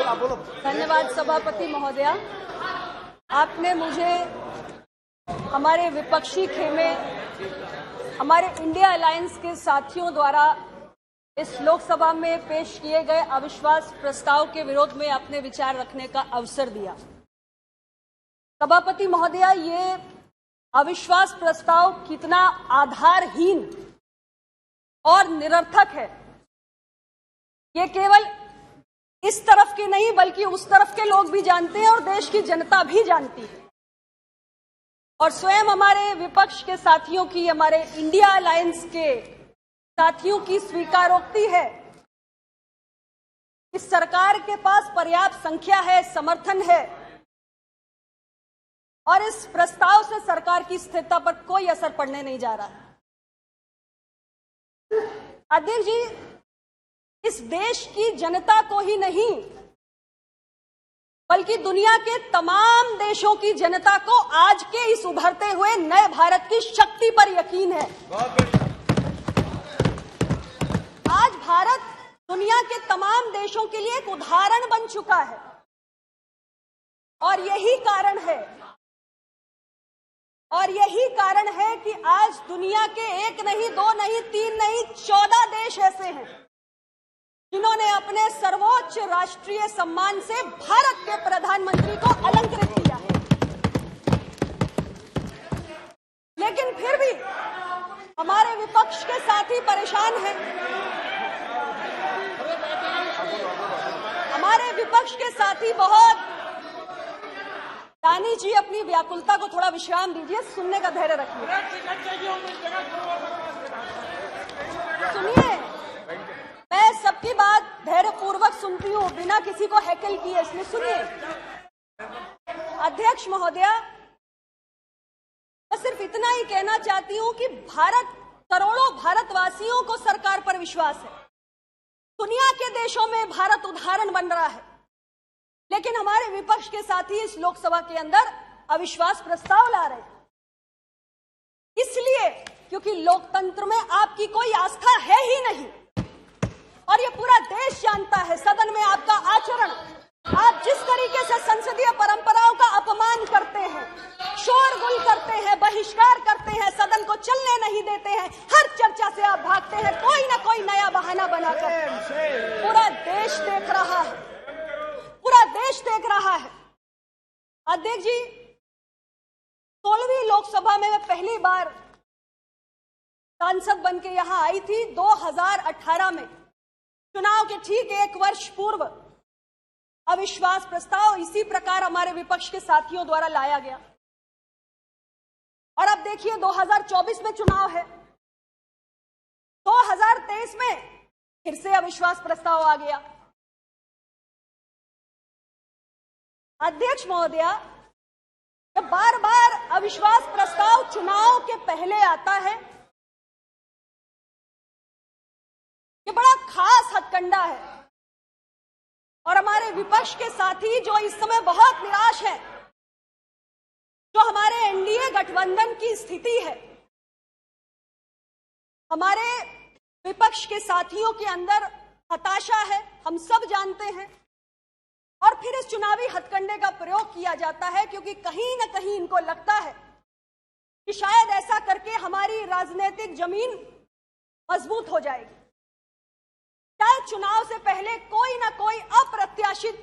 धन्यवाद सभापति महोदया। आपने मुझे हमारे विपक्षी खेमे, हमारे इंडिया अलायंस के साथियों द्वारा इस लोकसभा में पेश किए गए अविश्वास प्रस्ताव के विरोध में अपने विचार रखने का अवसर दिया। सभापति महोदया, ये अविश्वास प्रस्ताव कितना आधारहीन और निरर्थक है, ये केवल इस तरफ के नहीं बल्कि उस तरफ के लोग भी जानते हैं और देश की जनता भी जानती है। और स्वयं हमारे विपक्ष के साथियों की, हमारे इंडिया अलायंस के साथियों की स्वीकारोक्ति है कि सरकार के पास पर्याप्त संख्या है, समर्थन है और इस प्रस्ताव से सरकार की स्थिरता पर कोई असर पड़ने नहीं जा रहा है। अध्यक्ष जी, इस देश की जनता को ही नहीं बल्कि दुनिया के तमाम देशों की जनता को आज के इस उभरते हुए नए भारत की शक्ति पर यकीन है। आज भारत दुनिया के तमाम देशों के लिए एक उदाहरण बन चुका है और यही कारण है कि आज दुनिया के एक नहीं, दो नहीं, तीन नहीं, 14 देश ऐसे हैं जिन्होंने अपने सर्वोच्च राष्ट्रीय सम्मान से भारत के प्रधानमंत्री को अलंकृत किया है। लेकिन फिर भी हमारे विपक्ष के साथी परेशान हैं। हमारे विपक्ष के साथी बहुत, रानी जी अपनी व्याकुलता को थोड़ा विश्राम दीजिए, सुनने का धैर्य रखिए। सुनिए, मैं सबकी बात धैर्यपूर्वक सुनती हूँ बिना किसी को हैकल किए, इसलिए सुनिए। अध्यक्ष महोदया, मैं सिर्फ इतना ही कहना चाहती हूँ कि करोड़ों भारतवासियों को सरकार पर विश्वास है। दुनिया के देशों में भारत उदाहरण बन रहा है, लेकिन हमारे विपक्ष के साथी इस लोकसभा के अंदर अविश्वास प्रस्ताव ला रहे हैं। इसलिए क्योंकि लोकतंत्र में आपकी कोई आस्था है ही नहीं और ये पूरा देश जानता है। सदन में आपका आचरण, आप जिस तरीके से संसदीय परंपराओं का अपमान करते हैं, शोरगुल करते हैं, बहिष्कार करते हैं, सदन को चलने नहीं देते हैं, हर चर्चा से आप भागते हैं कोई ना कोई नया बहाना बनाकर। पूरा देश देख रहा है, पूरा देश देख रहा है। अध्यक्ष जी, 16वीं लोकसभा में मैं पहली बार सांसद बनके यहां आई थी 2018 में। चुनाव के ठीक एक वर्ष पूर्व अविश्वास प्रस्ताव इसी प्रकार हमारे विपक्ष के साथियों द्वारा लाया गया। और अब देखिए 2024 में चुनाव है, 2023 में फिर से अविश्वास प्रस्ताव आ गया। अध्यक्ष महोदया, जब बार बार अविश्वास प्रस्ताव चुनाव के पहले आता है, ये बड़ा खास हथकंडा है और हमारे विपक्ष के साथी जो इस समय बहुत निराश हैं, जो हमारे एनडीए गठबंधन की स्थिति है, हमारे विपक्ष के साथियों के अंदर हताशा है, हम सब जानते हैं। और फिर इस चुनावी हथकंडे का प्रयोग किया जाता है क्योंकि कहीं न कहीं इनको लगता है कि शायद ऐसा करके हमारी राजनीतिक जमीन मजबूत हो जाएगी, शायद चुनाव से पहले कोई ना कोई अप्रत्याशित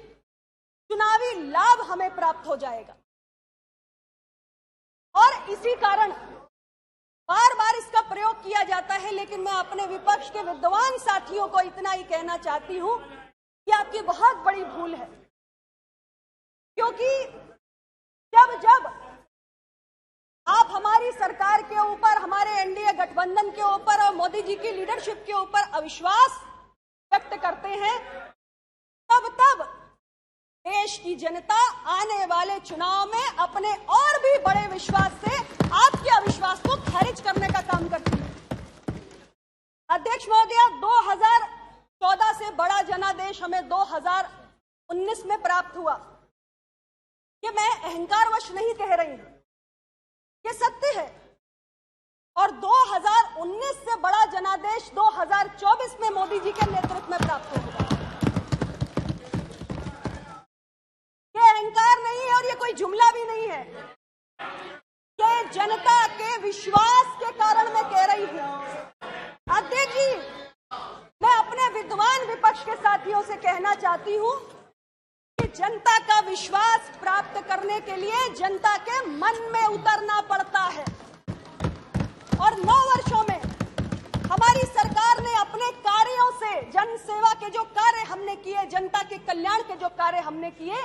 चुनावी लाभ हमें प्राप्त हो जाएगा। और इसी कारण बार बार इसका प्रयोग किया जाता है। लेकिन मैं अपने विपक्ष के विद्वान साथियों को इतना ही कहना चाहती हूं कि आपकी बहुत बड़ी भूल है, क्योंकि जब आप हमारी सरकार के ऊपर, हमारे एनडीए गठबंधन के ऊपर और मोदी जी की लीडरशिप के ऊपर अविश्वास व्यक्त करते हैं, तब देश की जनता आने वाले चुनाव में अपने और भी बड़े विश्वास से आपके अविश्वास को खारिज करने का काम करती है। अध्यक्ष महोदया, 2014 से बड़ा जनादेश हमें 2019 में प्राप्त हुआ। ये मैं अहंकारवश नहीं कह रही हूं, ये सत्य है। और 2019 से बड़ा जनादेश 2024 में मोदी जी के नेतृत्व में प्राप्त होगा। कोई जुमला भी नहीं है। ये जनता के विश्वास के कारण मैं कह रही हूं। अब देखिए, मैं अपने विद्वान विपक्ष के साथियों से कहना चाहती हूं कि जनता का विश्वास प्राप्त करने के लिए जनता के मन में उतरना पड़ता है। और 9 वर्षों में हमारी सरकार ने अपने कार्यों से, जन सेवा के जो कार्य हमने किए, जनता के कल्याण के जो कार्य हमने किए,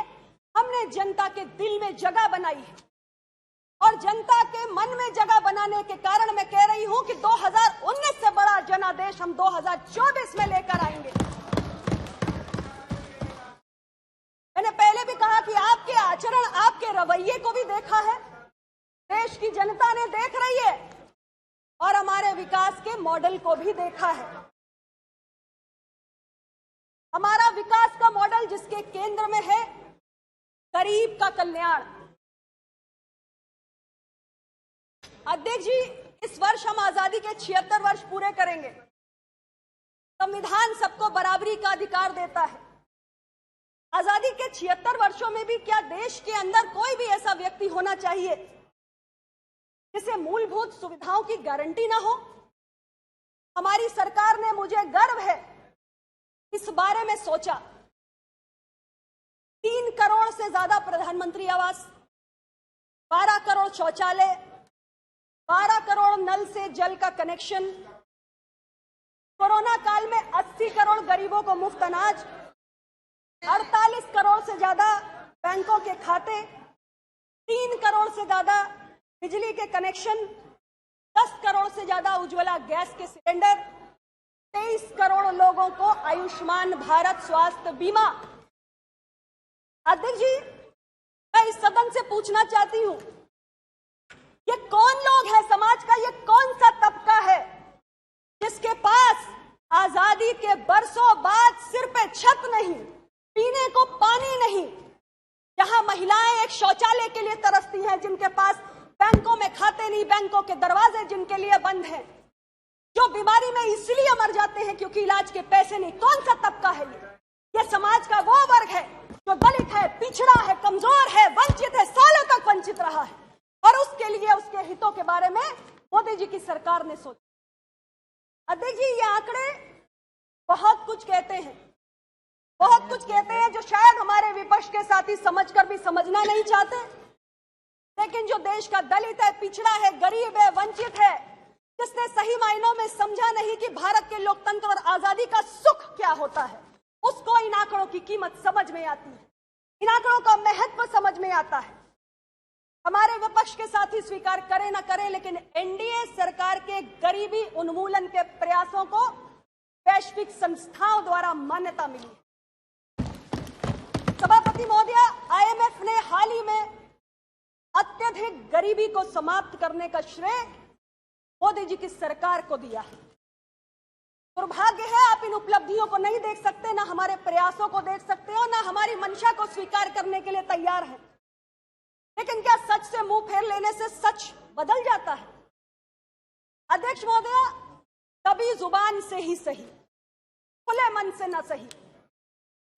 हमने जनता के दिल में जगह बनाई है। और जनता के मन में जगह बनाने के कारण मैं कह रही हूं कि 2019 से बड़ा जनादेश हम 2024 में लेकर आएंगे। मैंने पहले भी कहा कि आपके आचरण, आपके रवैये को भी देखा है, देश की जनता ने देख रही है, और हमारे विकास के मॉडल को भी देखा है। हमारा विकास का मॉडल जिसके केंद्र में है गरीब का कल्याण। अध्यक्ष जी, इस वर्ष हम आजादी के 76 वर्ष पूरे करेंगे। संविधान सबको बराबरी का अधिकार देता है। आजादी के 76 वर्षों में भी क्या देश के अंदर कोई भी ऐसा व्यक्ति होना चाहिए जिसे मूलभूत सुविधाओं की गारंटी ना हो? हमारी सरकार ने, मुझे गर्व है, इस बारे में सोचा। 3 करोड़ से ज्यादा प्रधानमंत्री आवास, 12 करोड़ शौचालय, 12 करोड़ नल से जल का कनेक्शन, कोरोना काल में 80 करोड़ गरीबों को मुफ्त अनाज, 48 करोड़ से ज्यादा बैंकों के खाते, 3 करोड़ से ज्यादा बिजली के कनेक्शन, 10 करोड़ से ज्यादा उज्ज्वला गैस के सिलेंडर, 23 करोड़ लोगों को आयुष्मान भारत स्वास्थ्य बीमा। अध्यक्ष जी, मैं इस सदन से पूछना चाहती हूं, ये कौन लोग हैं समाज का, ये कौन सा तबका है जिसके पास आजादी के बरसों बाद सिर पे छत नहीं, पीने को पानी नहीं, जहां महिलाएं एक शौचालय के लिए तरसती हैं, जिनके पास बैंकों में खाते नहीं, बैंकों के दरवाजे जिनके लिए बंद हैं, जो बीमारी में इसलिए मर जाते हैं क्योंकि इलाज के पैसे नहीं। कौन सा तबका है ये समाज का वो वर्ग है जो दलित है, पिछड़ा है, कमजोर है, वंचित है, सालों तक वंचित रहा है, और उसके लिए, उसके हितों के बारे में मोदी जी की सरकार ने सोचा। अध्यक्ष जी, ये आंकड़े बहुत कुछ कहते हैं, बहुत कुछ कहते हैं जो शायद हमारे विपक्ष के साथी समझकर भी समझना नहीं चाहते। लेकिन जो देश का दलित है, पिछड़ा है, गरीब है, वंचित है, जिसने सही मायनों में समझा नहीं कि भारत के लोकतंत्र और आजादी का सुख क्या होता है, उसको इन आंकड़ों की कीमत समझ में आती है, इन आंकड़ों का महत्व समझ में आता है। हमारे विपक्ष के साथी स्वीकार करें न करें, लेकिन एनडीए सरकार के गरीबी उन्मूलन के प्रयासों को वैश्विक संस्थाओं द्वारा मान्यता मिली है। सभापति महोदय, आईएमएफ ने हाल ही में अत्यधिक गरीबी को समाप्त करने का श्रेय मोदी जी की सरकार को दिया है। दुर्भाग्य है आप इन उपलब्धियों को नहीं देख सकते, ना हमारे प्रयासों को देख सकते हो, ना हमारी मंशा को स्वीकार करने के लिए तैयार हैं। लेकिन क्या सच से मुंह फेर लेने से सच बदल जाता है? अध्यक्ष महोदय, कभी जुबान से ही सही, खुले मन से न सही,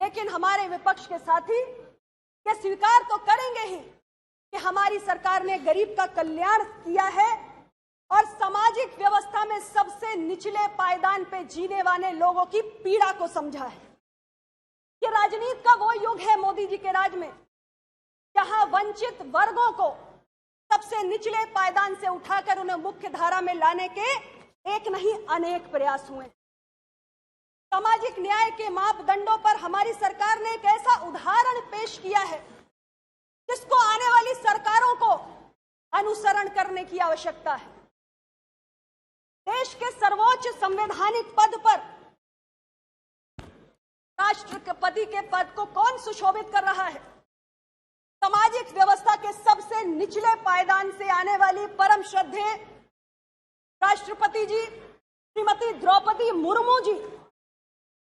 लेकिन हमारे विपक्ष के साथी ये स्वीकार तो करेंगे ही कि हमारी सरकार ने गरीब का कल्याण किया है और सामाजिक व्यवस्था में सबसे निचले पायदान पे जीने वाले लोगों की पीड़ा को समझा है। ये राजनीति का वो युग है मोदी जी के राज में, जहां वंचित वर्गों को सबसे निचले पायदान से उठाकर उन्हें मुख्य धारा में लाने के एक नहीं अनेक प्रयास हुए। सामाजिक न्याय के मापदंडों पर हमारी सरकार ने एक ऐसा उदाहरण पेश किया है जिसको आने वाली सरकारों को अनुसरण करने की आवश्यकता है। देश के सर्वोच्च संवैधानिक पद पर राष्ट्रपति के पद को कौन सुशोभित कर रहा है? सामाजिक व्यवस्था के सबसे निचले पायदान से आने वाली परम श्रद्धेय राष्ट्रपति जी श्रीमती द्रौपदी मुर्मू जी।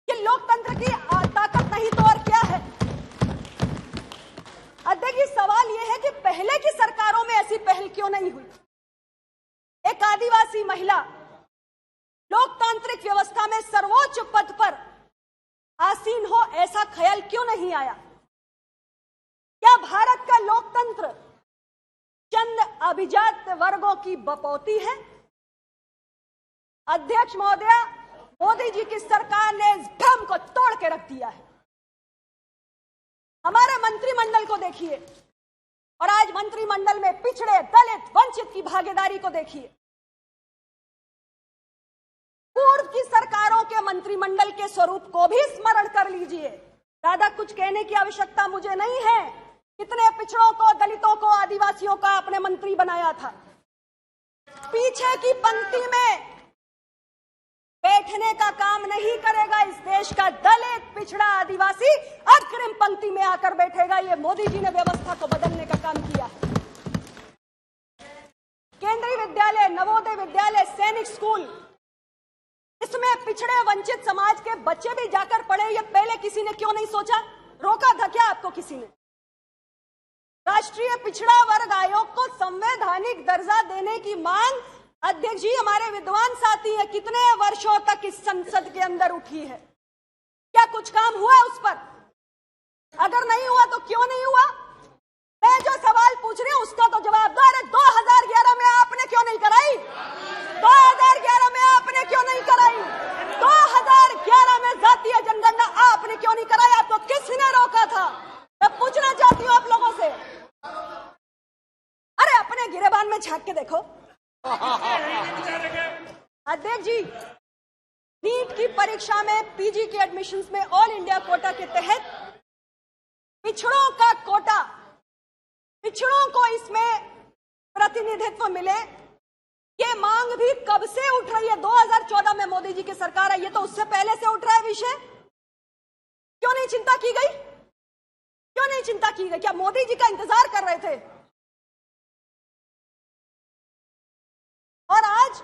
ये लोकतंत्र की ताकत नहीं तो और क्या है? अध्यक्ष, सवाल यह है कि पहले की सरकारों में ऐसी पहल क्यों नहीं हुई? एक आदिवासी महिला लोकतांत्रिक व्यवस्था में सर्वोच्च पद पर आसीन हो, ऐसा ख्याल क्यों नहीं आया? क्या भारत का लोकतंत्र चंद अभिजात वर्गों की बपौती है? अध्यक्ष महोदया, मोदी जी की सरकार ने इस भ्रम को तोड़ के रख दिया है। हमारे मंत्रिमंडल को देखिए और आज मंत्रिमंडल में पिछड़े, दलित, वंचित की भागीदारी को देखिए। पूर्व की सरकारों के मंत्रिमंडल के स्वरूप को भी स्मरण कर लीजिए। ज्यादा कुछ कहने की आवश्यकता मुझे नहीं है। कितने पिछड़ों को, दलितों को, आदिवासियों का आपने मंत्री बनाया था। पीछे की पंक्ति में बैठने का काम नहीं करेगा इस देश का दलित, पिछड़ा, आदिवासी अग्रिम पंक्ति में आकर बैठेगा। ये मोदी जी ने व्यवस्था को बदलने का काम किया। केंद्रीय विद्यालय, नवोदय विद्यालय, सैनिक स्कूल, इसमें पिछड़े, वंचित समाज के बच्चे भी जाकर पढ़े। ये पहले किसी ने क्यों नहीं सोचा? रोका था क्या आपको किसी ने? राष्ट्रीय पिछड़ा वर्ग आयोग को संवैधानिक दर्जा देने की मांग अध्यक्ष जी, हमारे विद्वान साथी है, कितने वर्षों तक इस संसद के अंदर उठी है। क्या कुछ काम हुआ उस पर? अगर नहीं हुआ तो क्यों नहीं हुआ? मैं जो सवाल पूछ रही हूं उसका तो जवाब दो। अरे 2011 में आपने क्यों नहीं कराई? 2011 में आपने क्यों नहीं कराई? 2011 में जातीय जनगणना आपने क्यों नहीं कराई? आपको किसने रोका था? मैं पूछना चाहती हूं आप लोगों से। अरे अपने गिरेबान में झांक के देखो। अध्यक्ष जी, नीट की परीक्षा में पीजी के एडमिशंस में ऑल इंडिया कोटा के तहत पिछड़ों का कोटा, पिछड़ों को इसमें प्रतिनिधित्व मिले, ये मांग भी कब से उठ रही है? 2014 में मोदी जी की सरकार आई, ये तो उससे पहले से उठ रहा है विषय। क्यों नहीं चिंता की गई? क्यों नहीं चिंता की गई? क्या मोदी जी का इंतजार कर रहे थे? और आज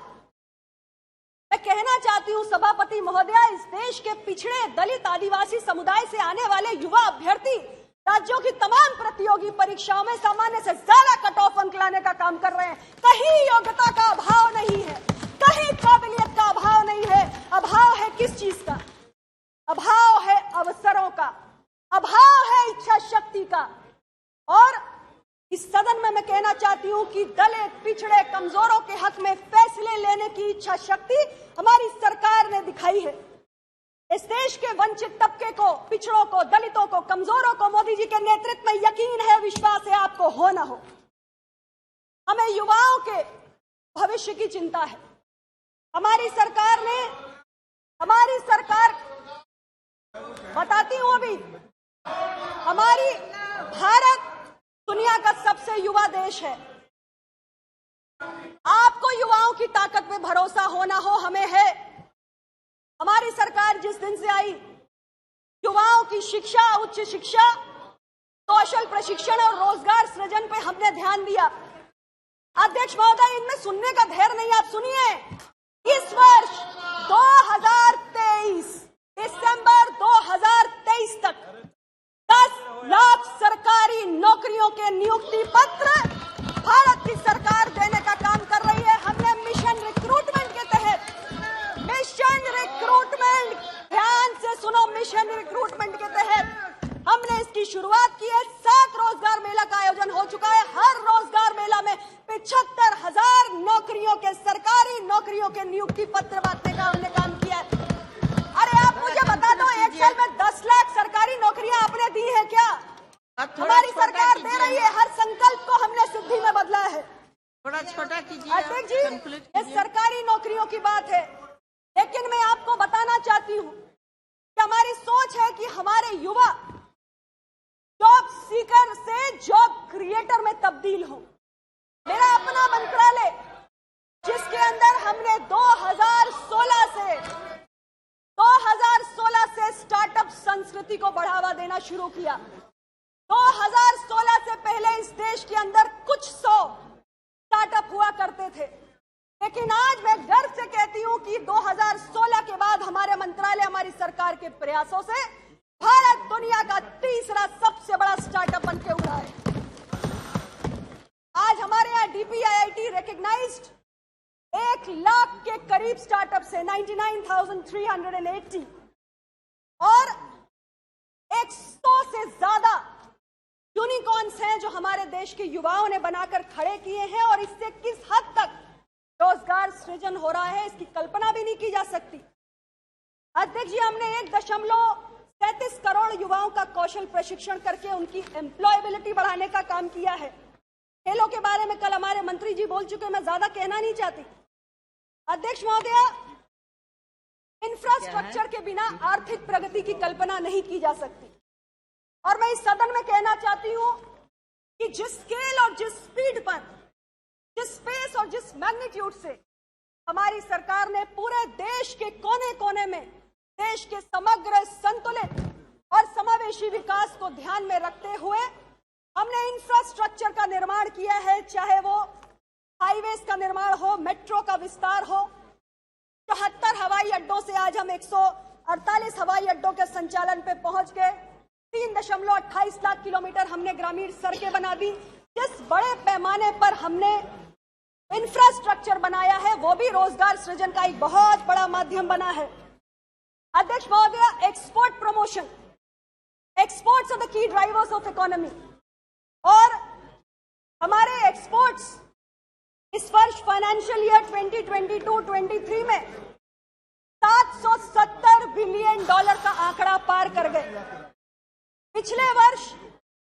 मैं कहना चाहती हूं सभापति महोदया, इस देश के पिछड़े, दलित, आदिवासी समुदाय से आने वाले युवा अभ्यर्थी राज्यों की तमाम प्रतियोगी परीक्षाओं में सामान्य से ज्यादा कट ऑफ अंक लाने का काम कर रहे हैं। कहीं योग्यता का अभाव नहीं है, कहीं काबिलियत का अभाव नहीं है। अभाव है किस चीज का? अभाव है अवसरों का, अभाव है इच्छा शक्ति का। और इस सदन में मैं कहना चाहती हूं कि दलित, पिछड़े, कमजोरों के हक में फैसले लेने की इच्छा शक्ति हमारी सरकार ने दिखाई है। इस देश के वंचित तबके को, पिछड़ों को, दलितों को, कमजोरों को मोदी जी के नेतृत्व में यकीन है, विश्वास है, आपको हो ना हो। हमें युवाओं के भविष्य की चिंता है। हमारी सरकार बताती हूं अभी, हमारी भारत दुनिया का सबसे युवा देश है। आपको युवाओं की ताकत पे भरोसा हो ना हो, हमें है। हमारी सरकार जिस दिन से आई, युवाओं की शिक्षा, उच्च शिक्षा, कौशल प्रशिक्षण और रोजगार सृजन पे हमने ध्यान दिया। अध्यक्ष महोदय, इनमें सुनने का धैर्य नहीं, आप सुनिए। इस वर्ष 2023 दिसंबर 2023 तक 10 लाख सरकारी नौकरियों के नियुक्ति पत्र भारत की सरकार देने का काम कर रही है। हमने मिशन रिक्रूटमेंट के तहत, मिशन रिक्रूटमेंट, ध्यान से सुनो, मिशन रिक्रूटमेंट के तहत हमने इसकी शुरुआत की है। 7 रोजगार मेला का आयोजन हो चुका है। हर रोजगार मेला में 75,000 नौकरियों के, सरकारी नौकरियों के नियुक्ति पत्र बांटने का हमने काम किया है। अरे आप मुझे बता दो, एक साल में 10 लाख सरकारी नौकरियां आपने दी है क्या? हमारी सरकार दे रही है। हर संकल्प को हमने सिद्धि में बदला है। थोड़ा छोटा कीजिए अध्यक्ष जी, ये सरकारी नौकरियों की बात है, लेकिन मैं आपको बताना चाहती हूँ कि हमारी सोच है कि हमारे युवा जॉब सीकर से जॉब क्रिएटर में तब्दील हो। मेरा अपना मंत्रालय, जिसके अंदर हमने 2016 से स्टार्टअप संस्कृति को बढ़ावा देना शुरू किया। 2016 से पहले इस देश के अंदर कुछ 100 स्टार्टअप हुआ करते थे, लेकिन आज मैं गर्व से कहती हूं कि 2016 के बाद हमारे मंत्रालय, हमारी सरकार के प्रयासों से भारत दुनिया का तीसरा सबसे बड़ा स्टार्टअप बनके उभरा है। आज हमारे यहाँ DPIIT रिकॉग्नाइज्ड 1 लाख के करीब स्टार्टअप है, 99,380, और 100 से ज्यादा यूनिकॉर्न्स जो हमारे देश के युवाओं ने बनाकर खड़े किए हैं और इससे किस हद तक रोजगार सृजन हो रहा है इसकी कल्पना भी नहीं की जा सकती। अध्यक्ष जी, हमने 1.37 करोड़ युवाओं का कौशल प्रशिक्षण करके उनकी एम्प्लॉयबिलिटी बढ़ाने का काम किया है। खेलों के बारे में कल हमारे मंत्री जी बोल चुके, मैं ज्यादा कहना नहीं चाहती। अध्यक्ष महोदय, इंफ्रास्ट्रक्चर के बिना आर्थिक प्रगति की कल्पना नहीं की जा सकती और मैं इस सदन में कहना चाहती हूं कि जिस स्केल और जिस स्पीड पर, जिस स्पेस और जिस मैग्नीट्यूड से हमारी सरकार ने पूरे देश के कोने कोने में देश के समग्र, संतुलित और समावेशी विकास को ध्यान में रखते हुए हमने इंफ्रास्ट्रक्चर का निर्माण किया है, चाहे वो हाईवेज का निर्माण हो, मेट्रो का विस्तार हो। 74 हवाई अड्डों से आज हम 148 हवाई अड्डों के संचालन पे पहुंच गए। 3.28 लाख किलोमीटर हमने ग्रामीण सड़कें बना दी। जिस बड़े पैमाने पर हमने इंफ्रास्ट्रक्चर बनाया है वो भी रोजगार सृजन का एक बहुत बड़ा माध्यम बना है। अध्यक्ष महोदय, export promotion, exports are the key drivers of economy और हमारे एक्सपोर्ट्स इस वर्ष फाइनेंशियल ईयर 2022-23 में $770 बिलियन का आंकड़ा पार कर गए। पिछले वर्ष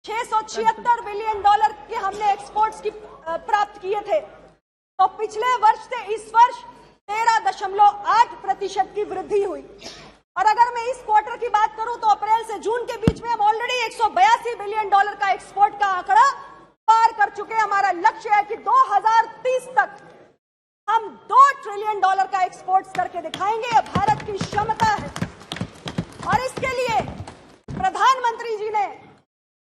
676 बिलियन के हमने एक्सपोर्ट्स की प्राप्त किए थे, तो पिछले वर्ष से इस वर्ष 13.8% की वृद्धि हुई। और अगर मैं इस क्वार्टर की बात करूं तो अप्रैल से जून के बीच में हम ऑलरेडी 182 बिलियन का एक्सपोर्ट का आंकड़ा पार कर चुके हैं। हमारा लक्ष्य है कि 2030 तक हम $2 ट्रिलियन का एक्सपोर्ट करके दिखाएंगे। यह भारत की क्षमता है और इसके लिए प्रधानमंत्री जी ने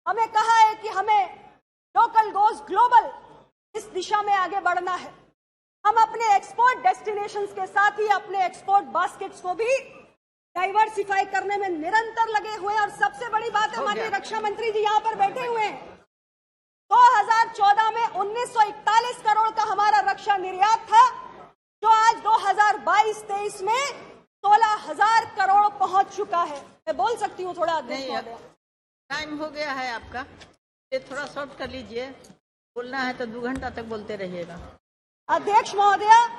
हमें कहा है कि हमें लोकल गोज ग्लोबल इस दिशा में आगे बढ़ना है। हम अपने एक्सपोर्ट डेस्टिनेशंस के साथ ही अपने एक्सपोर्ट बास्केट्स को भी डाइवर्सिफाई करने में निरंतर लगे हुए हैं। और सबसे बड़ी बात है, हमारे रक्षा मंत्री जी यहाँ पर बैठे हुए हैं, 2014 में 1941 करोड़ का हमारा रक्षा निर्यात था, जो आज 2022-23 में 16,000 करोड़ पहुंच चुका है। मैं बोल सकती हूँ थोड़ा? टाइम हो गया है आपका, ये थोड़ा शॉर्ट कर लीजिए। बोलना है तो 2 घंटा तक बोलते रहिएगा। अध्यक्ष महोदय,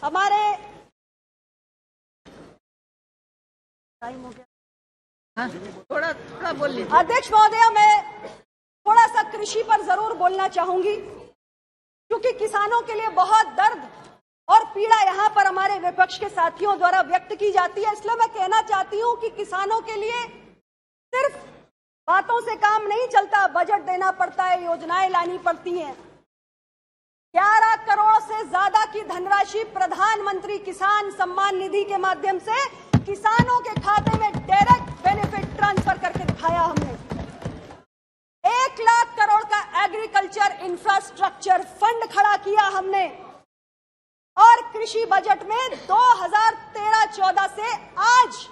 हमारे टाइम हो गया, हाँ, थोड़ा बोल लीजिए। अध्यक्ष महोदय, मैं थोड़ा सा कृषि पर जरूर बोलना चाहूंगी, क्योंकि किसानों के लिए बहुत दर्द और पीड़ा यहाँ पर हमारे विपक्ष के साथियों द्वारा व्यक्त की जाती है। इसलिए मैं कहना चाहती हूँ कि किसानों के लिए सिर्फ बातों से काम नहीं चलता, बजट देना पड़ता है, योजनाएं लानी पड़ती हैं। 11 करोड़ से ज्यादा की धनराशि प्रधानमंत्री किसान सम्मान निधि के माध्यम से किसानों के खाते में डायरेक्ट बेनिफिट ट्रांसफर करके दिखाया हमने। 1 लाख करोड़ का एग्रीकल्चर इंफ्रास्ट्रक्चर फंड खड़ा किया हमने और कृषि बजट में 2013-14 से आज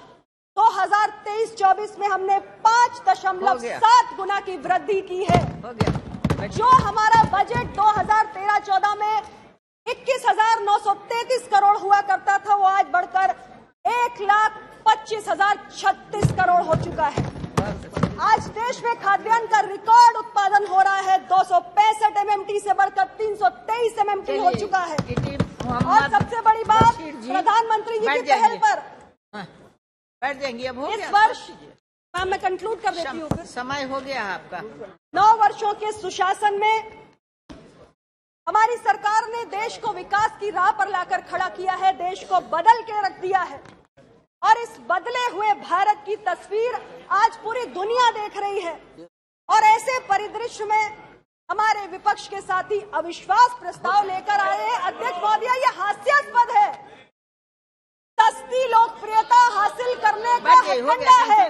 2023-24 में हमने 5.7 गुना की वृद्धि की है। जो हमारा बजट 2013-14 में 21,933 करोड़ हुआ करता था, वो आज बढ़कर 1,25,036 करोड़ हो चुका है। आज देश में खाद्यान्न का रिकॉर्ड उत्पादन हो रहा है, 265 MMT से बढ़कर 323 MMT हो चुका है। और सबसे बड़ी बात, प्रधानमंत्री जी की पहल पर बैठ जाएंगी, अब हो गया इस वर्ष, मैं कंक्लूड कर देती हूँ, समय हो गया है आपका। 9 वर्षों के सुशासन में हमारी सरकार ने देश को विकास की राह पर लाकर खड़ा किया है, देश को बदल के रख दिया है और इस बदले हुए भारत की तस्वीर आज पूरी दुनिया देख रही है। और ऐसे परिदृश्य में हमारे विपक्ष के साथी अविश्वास प्रस्ताव लेकर आए हैं। अध्यक्ष महोदय, ये हास्यास्पद है। सस्ती लोकप्रियता हासिल करने का हथकंडा है,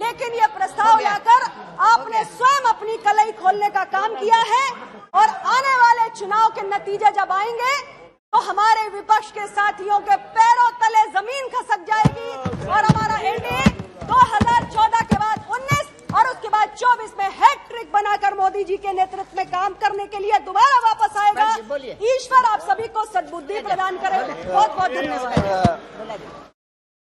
लेकिन ये प्रस्ताव लाकर आपने स्वयं अपनी कलई खोलने का काम किया है। और आने वाले चुनाव के नतीजे जब आएंगे तो हमारे विपक्ष के साथियों के पैरों तले जमीन खसक जाएगी और हमारा एनडीए 2014 के बाद 19 और उसके बाद 24 में हैट्रिक बनाकर मोदी जी के नेतृत्व में काम करने के लिए दोबारा वापस आएगा। ईश्वर आप सभी को सद्बुद्धि प्रदान करे। बहुत बहुत धन्यवाद।